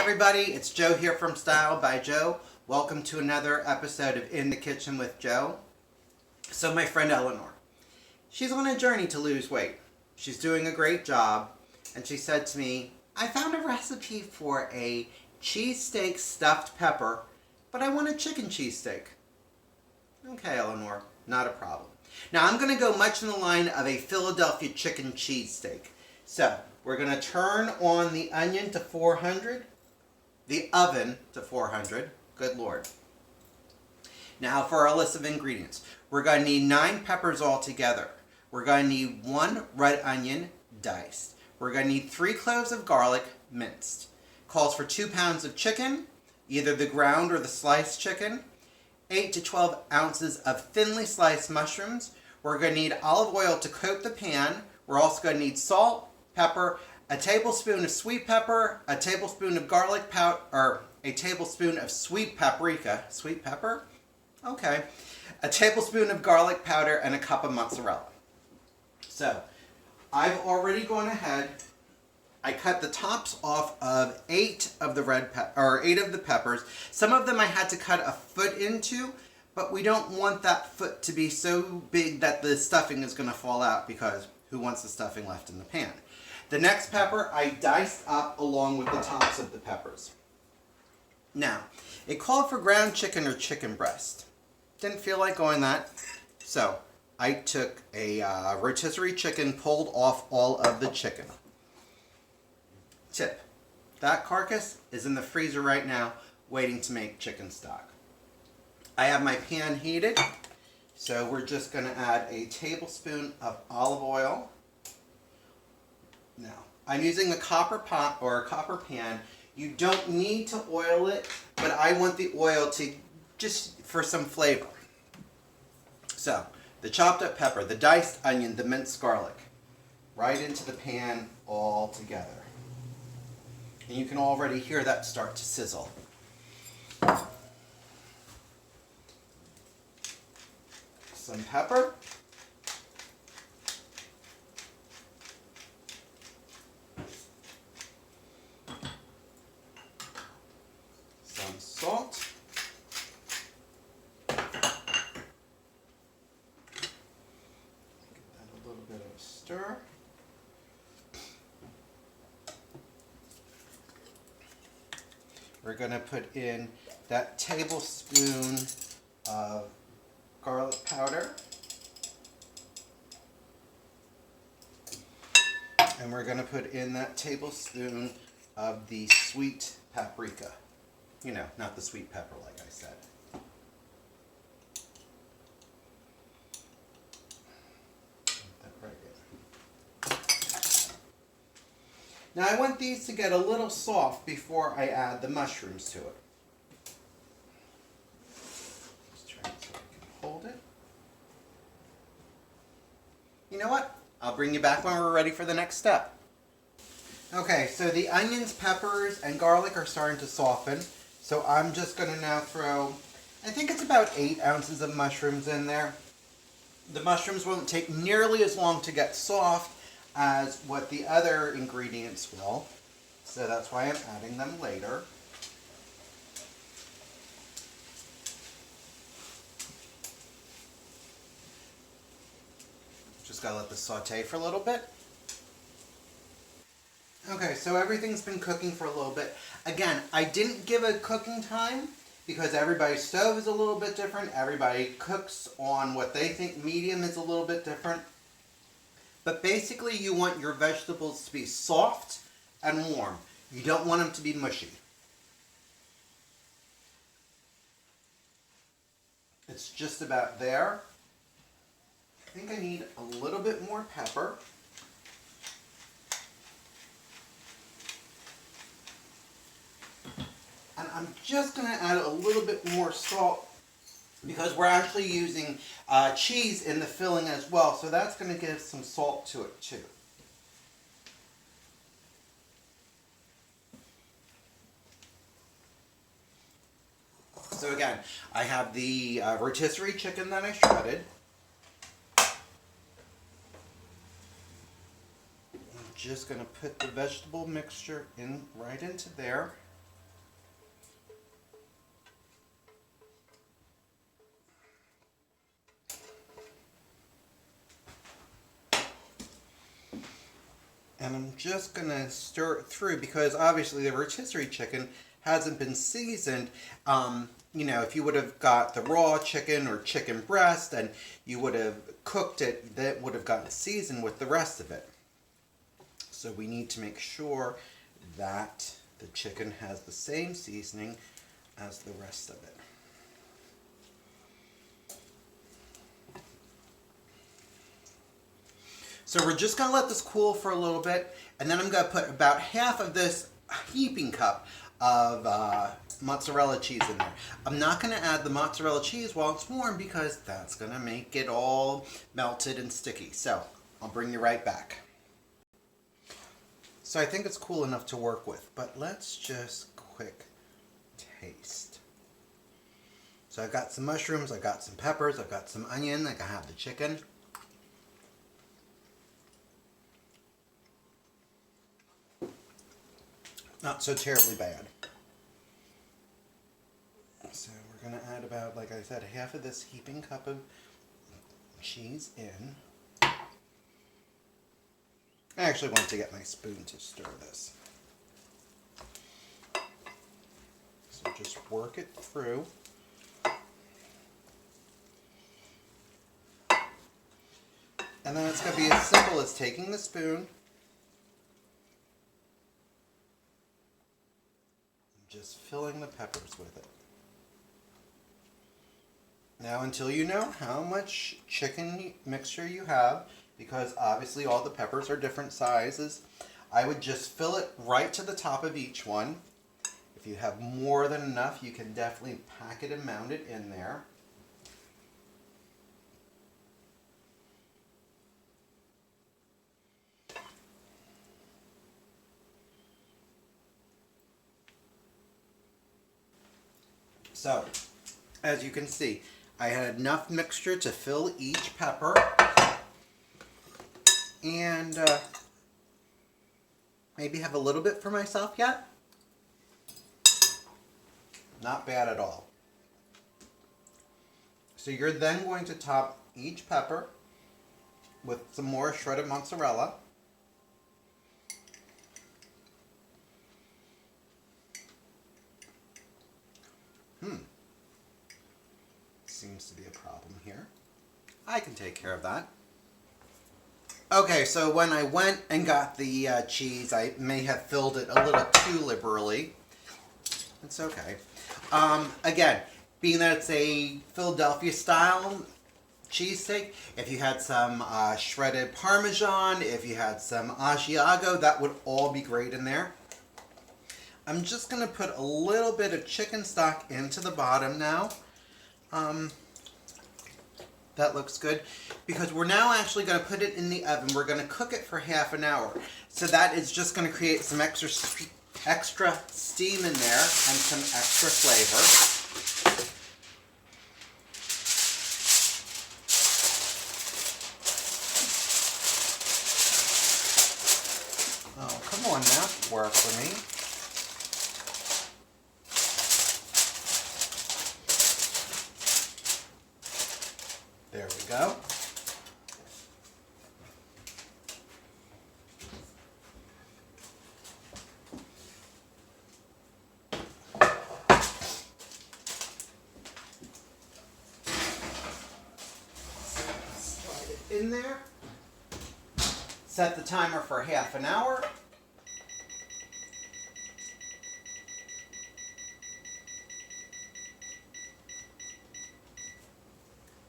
everybody, it's Joe here from Style by Joe. Welcome to another episode of In the Kitchen with Joe. So my friend Eleanor, she's on a journey to lose weight. She's doing a great job, and she said to me, I found a recipe for a cheesesteak stuffed pepper, but I want a chicken cheesesteak. Okay, Eleanor, not a problem. Now I'm going to go much in the line of a Philadelphia chicken cheesesteak. So we're going to turn on the onion to 400, the oven to 400. Good Lord. Now for our list of ingredients. We're going to need 9 peppers altogether. We're going to need 1 red onion diced. We're going to need 3 cloves of garlic minced. Calls for 2 pounds of chicken, either the ground or the sliced chicken. 8 to 12 ounces of thinly sliced mushrooms. We're going to need olive oil to coat the pan. We're also going to need salt, pepper, a tablespoon of sweet pepper, a tablespoon of garlic powder, or a tablespoon of sweet paprika. Sweet pepper? Okay. A tablespoon of garlic powder and a cup of mozzarella. So, I've already gone ahead. I cut the tops off of 8 of the peppers. Some of them I had to cut a foot into, but we don't want that foot to be so big that the stuffing is going to fall out, because who wants the stuffing left in the pan? The next pepper I diced up along with the tops of the peppers. Now, it called for ground chicken or chicken breast. Didn't feel like going that, so I took a rotisserie chicken, pulled off all of the chicken. Tip, that carcass is in the freezer right now waiting to make chicken stock. I have my pan heated, so we're just going to add a tablespoon of olive oil. Now, I'm using a copper pot or a copper pan. You don't need to oil it, but I want the oil to just for some flavor. So, the chopped up pepper, the diced onion, the minced garlic, right into the pan all together. And you can already hear that start to sizzle. Some pepper. Some salt. Give that a little bit of a stir. We're going to put in that tablespoon of garlic powder. And we're going to put in that tablespoon of the sweet paprika. You know, not the sweet pepper like I said. Put that right in. Now I want these to get a little soft before I add the mushrooms to it. Just try it so I can hold it. You know what? I'll bring you back when we're ready for the next step. Okay, so the onions, peppers, and garlic are starting to soften. So I'm just going to now throw, I think it's about 8 ounces of mushrooms in there. The mushrooms won't take nearly as long to get soft as what the other ingredients will. So that's why I'm adding them later. Just gotta let this saute for a little bit. Okay, so everything's been cooking for a little bit. Again, I didn't give a cooking time because everybody's stove is a little bit different. Everybody cooks on what they think medium is a little bit different. But basically you want your vegetables to be soft and warm. You don't want them to be mushy. It's just about there. I think I need a little bit more pepper. And I'm just going to add a little bit more salt because we're actually using cheese in the filling as well. So that's going to give some salt to it too. So again, I have the rotisserie chicken that I shredded. I'm just going to put the vegetable mixture right into there. And I'm just going to stir it through because obviously the rotisserie chicken hasn't been seasoned. If you would have got the raw chicken or chicken breast and you would have cooked it, that would have gotten seasoned with the rest of it. So we need to make sure that the chicken has the same seasoning as the rest of it. So we're just going to let this cool for a little bit, and then I'm going to put about half of this heaping cup of mozzarella cheese in there. I'm not going to add the mozzarella cheese while it's warm because that's going to make it all melted and sticky. So I'll bring you right back. So I think it's cool enough to work with, but let's just quick taste. So I've got some mushrooms, I've got some peppers, I've got some onion, I have the chicken. Not so terribly bad. So we're going to add about, like I said, half of this heaping cup of cheese in. I actually want to get my spoon to stir this. So just work it through. And then it's going to be as simple as taking the spoon, just filling the peppers with it. Now, until you know how much chicken mixture you have, because obviously all the peppers are different sizes, I would just fill it right to the top of each one. If you have more than enough, you can definitely pack it and mount it in there. So, as you can see, I had enough mixture to fill each pepper, and maybe have a little bit for myself yet. Not bad at all. So you're then going to top each pepper with some more shredded mozzarella. Seems to be a problem here. I can take care of that. Okay, so when I went and got the cheese, I may have filled it a little too liberally. It's okay. Again, being that it's a Philadelphia style cheesesteak, if you had some shredded Parmesan, if you had some Asiago, that would all be great in there. I'm just going to put a little bit of chicken stock into the bottom now. That looks good, because we're now actually going to put it in the oven. We're going to cook it for half an hour. So that is just going to create some extra steam in there and some extra flavor. Oh, come on now, work for me. There we go. Slide it in there. Set the timer for half an hour.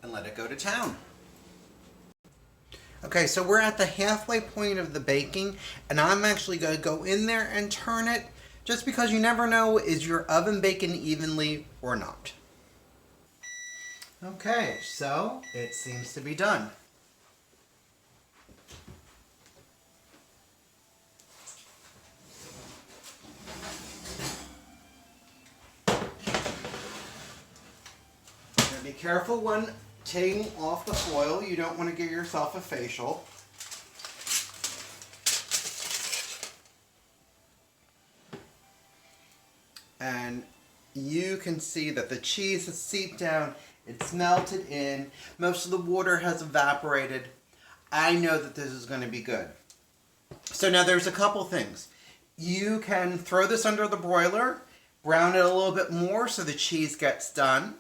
And let it go to town. Okay, so we're at the halfway point of the baking, and I'm actually going to go in there and turn it, just because you never know, is your oven baking evenly or not. Okay, so it seems to be done. Be careful when taking off the foil. You don't want to give yourself a facial. And you can see that the cheese has seeped down. It's melted in. Most of the water has evaporated. I know that this is going to be good. So now there's a couple things. You can throw this under the broiler, brown it a little bit more so the cheese gets done.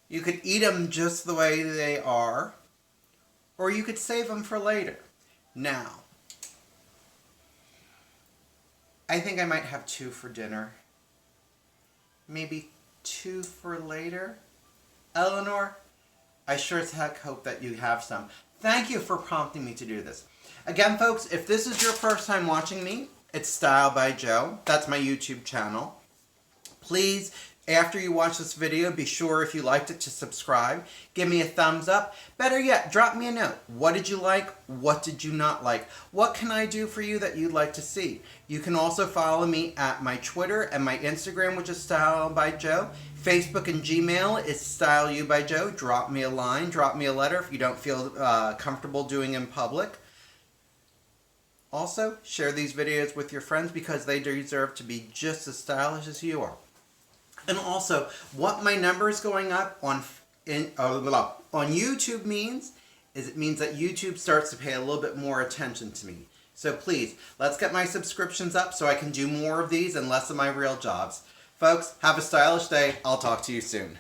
You could eat them just the way they are, or you could save them for later. Now, I think I might have 2 for dinner. Maybe 2 for later. Eleanor, I sure as heck hope that you have some. Thank you for prompting me to do this. Again, folks, if this is your first time watching me, it's Style by Joe. That's my YouTube channel. Please, after you watch this video, be sure if you liked it to subscribe. Give me a thumbs up. Better yet, drop me a note. What did you like? What did you not like? What can I do for you that you'd like to see? You can also follow me at my Twitter and my Instagram, which is Style by Joe. Facebook and Gmail is Style You by Joe. Drop me a line, drop me a letter if you don't feel comfortable doing in public. Also, share these videos with your friends because they deserve to be just as stylish as you are. And also, what my numbers going up on YouTube means is it means that YouTube starts to pay a little bit more attention to me. So please, let's get my subscriptions up so I can do more of these and less of my real jobs. Folks, have a stylish day. I'll talk to you soon.